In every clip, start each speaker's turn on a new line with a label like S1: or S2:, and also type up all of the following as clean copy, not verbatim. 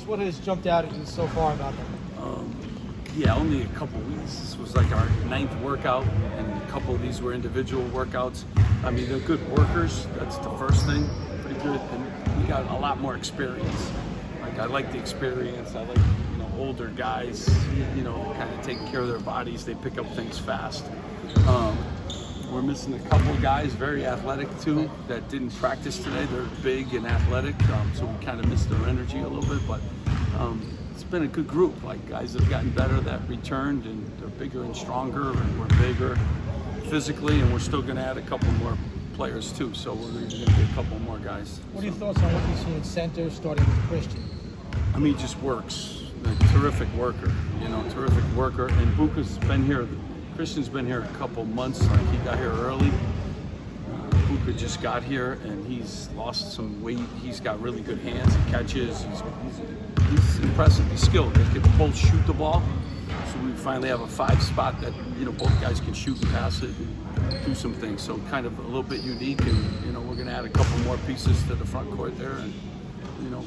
S1: What has jumped out at you so far about them?
S2: Yeah, only a couple weeks. This was like our 9th workout, and a couple of these were individual workouts. I mean, they're good workers. That's the first thing. Pretty good, and we got a lot more experience. Like, I like the experience. I like, older guys, kind of taking care of their bodies. They pick up things fast. We're missing a couple guys, very athletic too, that didn't practice today. They're big and athletic, so we kind of missed their energy a little bit, but it's been a good group. Like, guys that have gotten better that returned, and they're bigger and stronger, and we're bigger physically, and we're still going to add a couple more players too, so we're going to get a couple more guys.
S1: What are your thoughts on what you see in center, starting with Christian?
S2: I mean, he just works. A terrific worker, terrific worker. And Buka's been here. Christian's been here a couple months. Like, he got here early. Buka just got here, and he's lost some weight. He's got really good hands. He catches. He's impressive. He's skilled. They can both shoot the ball. So we finally have a 5 spot that both guys can shoot and pass it and do some things. So kind of a little bit unique. And we're going to add a couple more pieces to the front court there, and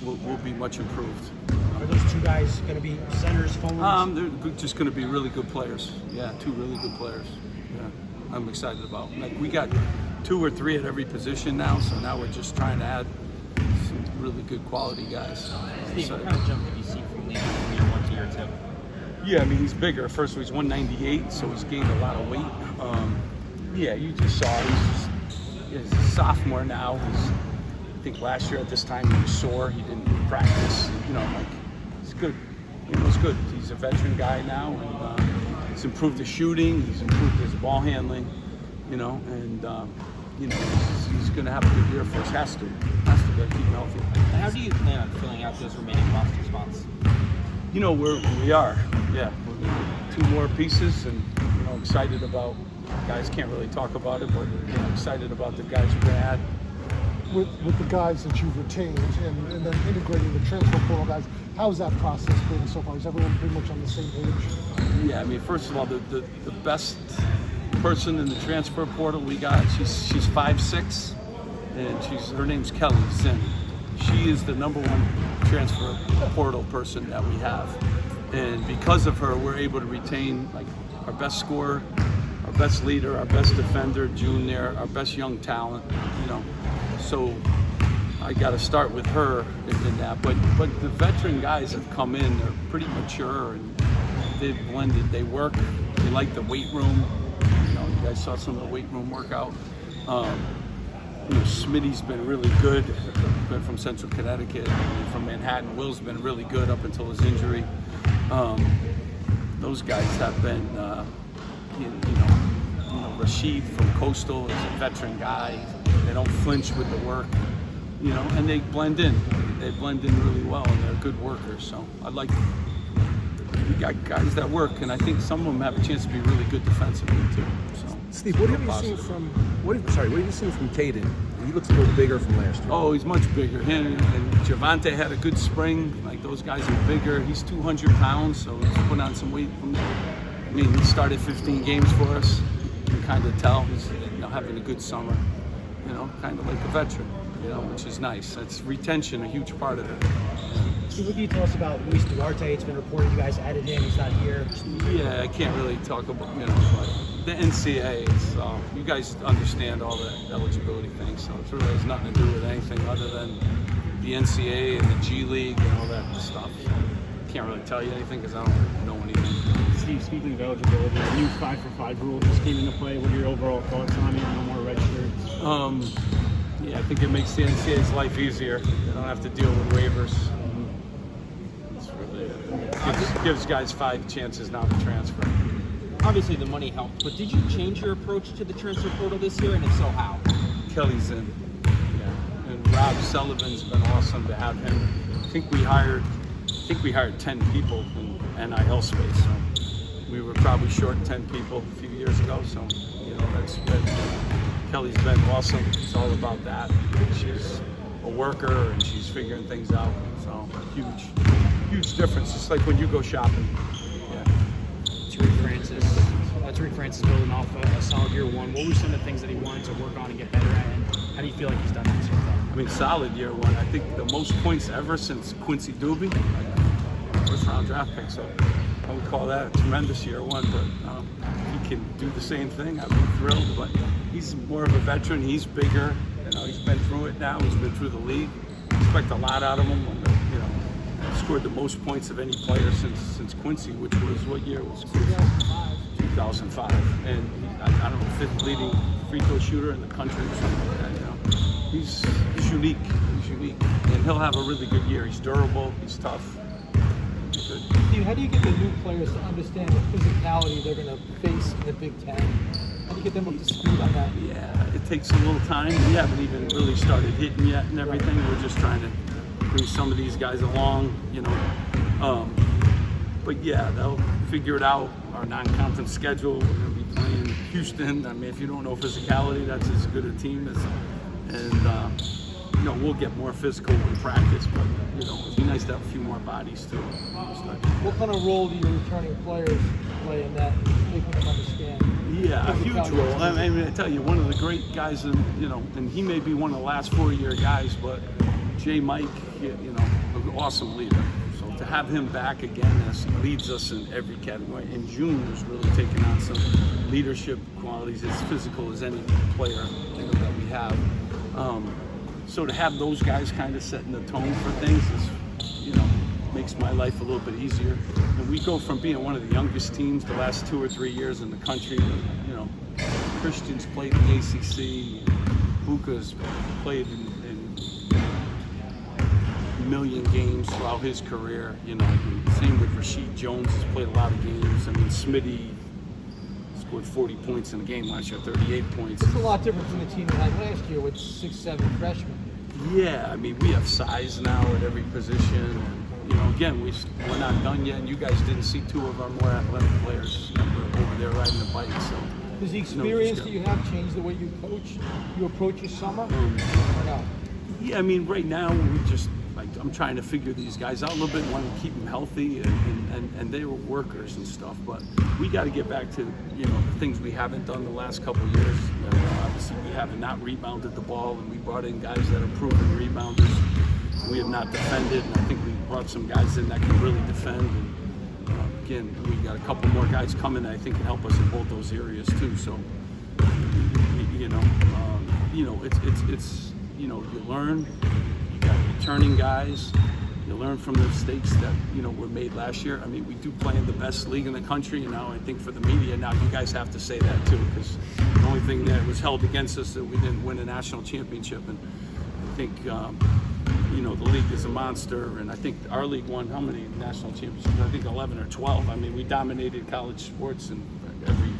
S2: we'll be much improved.
S1: Are those two guys going to be centers, forwards?
S2: They're just going to be really good players. Yeah, 2 really good players. Yeah, I'm excited about. Like, we got 2 or 3 at every position now, so now we're just trying to add some really good quality guys.
S3: Steve, what kind of jump did you see from Lee from year 1 to year 2?
S2: Yeah, I mean, he's bigger. First, he's 198, so he's gained a lot of weight. Yeah, you just saw he's a sophomore now. I think last year at this time he was sore. He didn't practice. He's good. It's good. He's a veteran guy now, and he's improved his shooting. He's improved his ball handling. And he's going to have a good year for us. Has to keep him healthy.
S3: And how do you plan on filling out those remaining roster spots?
S2: We are. Yeah, we're gonna do 2 more pieces, and excited about. Guys can't really talk about it, but excited about the guys we're going to add.
S4: With the guys that you've retained and then integrating the transfer portal guys, how's that process been so far? Is everyone pretty much on the same page?
S2: Yeah, I mean, first of all, the best person in the transfer portal we got, she's 5'6", and her name's Kelly Zinn. She is the #1 transfer portal person that we have, and because of her, we're able to retain like our best scorer, our best leader, our best defender, June there, our best young talent. So I got to start with her in that. But the veteran guys have come in. They're pretty mature, and they've blended. They work. They like the weight room. You guys saw some of the weight room workout. Smitty's been really good. Been from Central Connecticut, from Manhattan. Will's been really good up until his injury. Those guys have been, Rashid from Coastal is a veteran guy. They don't flinch with the work, and they blend in. They blend in really well, and they're good workers. So we got guys that work, and I think some of them have a chance to be really good defensively too. So
S5: Steve, what have you seen from Caden? He looks a little bigger from last year.
S2: Oh, he's much bigger. And Javante had a good spring. Like, those guys are bigger. He's 200 pounds, so he's put on some weight from there. I mean, he started 15 games for us. You can kind of tell he's having a good summer. Kind of like a veteran, which is nice. That's retention, a huge part of it.
S1: So what can you tell us about Luis Duarte? It's been reported you guys added him. He's not here.
S2: Yeah, I can't really talk about, but the NCAA, you guys understand all the eligibility things, so it really has nothing to do with anything other than the NCAA and the G League and all that stuff. Can't really tell you anything because I don't know anything.
S6: Steve, speaking of eligibility, the new 5-for-5 rule just came into play. What are your overall thoughts on it? No more red shirts?
S2: Yeah, I think it makes the NCAA's life easier. They don't have to deal with waivers. It's really gives guys 5 chances now to transfer.
S3: Obviously, the money helped, but did you change your approach to the transfer portal this year, and if so, how?
S2: Kelly's in. Yeah, and Rob Sullivan's been awesome to have him. I think we hired 10 people in NIL space. So we were probably short 10 people a few years ago. So Kelly's been awesome. It's all about that. She's a worker and she's figuring things out. So huge difference. It's like when you go shopping. Yeah.
S3: Jerry Francis,
S6: Tariq Francis building off a solid year one. What were some of the things that he wanted to work on and get better at, and how do you feel like he's done that so far?
S2: I mean, solid year one. I think the most points ever since Quincy Doobie, first round draft pick. So I would call that a tremendous year one. But he can do the same thing. I'd be thrilled. But he's more of a veteran. He's bigger. He's been through it now. He's been through the league. Expect a lot out of him. Scored the most points of any player since Quincy, which was what year was Quincy? 2005. And I don't know, fifth leading free throw shooter in the country or something like that. He's unique. He's unique, and he'll have a really good year. He's durable. He's tough. He's good.
S7: Steve, how do you get the new players to understand the physicality they're going to face in the Big Ten? How do you get them up to speed on that?
S2: Yeah, it takes a little time. We haven't even really started hitting yet and everything. We're just trying to bring some of these guys along, but yeah, they'll figure it out. Our non-conference schedule, we're going to be playing Houston. I mean, if you don't know physicality, that's as good a team as, and we'll get more physical in practice, but it'd be nice to have a few more bodies too.
S7: What kind of role do your returning players play in that, making them understand?
S2: Yeah, a huge role. I mean, I tell you, one of the great guys, and he may be one of the last 4-year guys, but Jay Mike, an awesome leader. So to have him back again as he leads us in every category. And June was really taking on some leadership qualities, as physical as any player that we have. So to have those guys kind of setting the tone for things is, makes my life a little bit easier. And we go from being one of the youngest teams the last 2 or 3 years in the country. Christian's played in the ACC. Buka's played in million games throughout his career, same with Rasheed Jones, has played a lot of games. I mean, Smitty scored 40 points in a game last year, 38 points.
S7: It's a lot different from the team we had last year with 6, 7 freshmen.
S2: Yeah, I mean, we have size now at every position. And, again, we're not done yet, and you guys didn't see 2 of our more athletic players that were over there riding the bike. So,
S7: does the experience that you have change the way you coach, you approach your summer? Or no?
S2: Yeah, I mean, right now we just, I'm trying to figure these guys out a little bit, want to keep them healthy, and they were workers and stuff. But we got to get back to the things we haven't done the last couple of years. Obviously, we have not rebounded the ball, and we brought in guys that are proven rebounders. We have not defended, and I think we brought some guys in that can really defend. And again, we got a couple more guys coming that I think can help us in both those areas too. So it's you learn. Returning guys, you learn from the mistakes that were made last year. I mean, we do play in the best league in the country, and now I think for the media, now you guys have to say that too, because the only thing that was held against us that we didn't win a national championship, and I think the league is a monster, and I think our league won how many national championships? I think 11 or 12. I mean, we dominated college sports in every,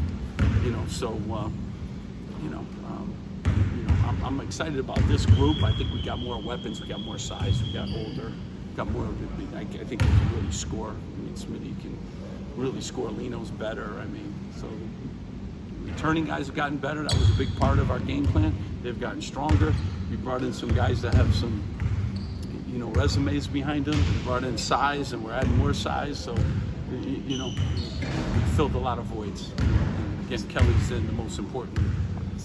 S2: I'm excited about this group. I think we got more weapons, we got more size, we got older, got more. I think we can really score. I mean, Smitty can really score. Lino's better. I mean, so returning guys have gotten better. That was a big part of our game plan. They've gotten stronger. We brought in some guys that have some, resumes behind them. We brought in size, and we're adding more size. So, we filled a lot of voids. Again, Kelly's in the most important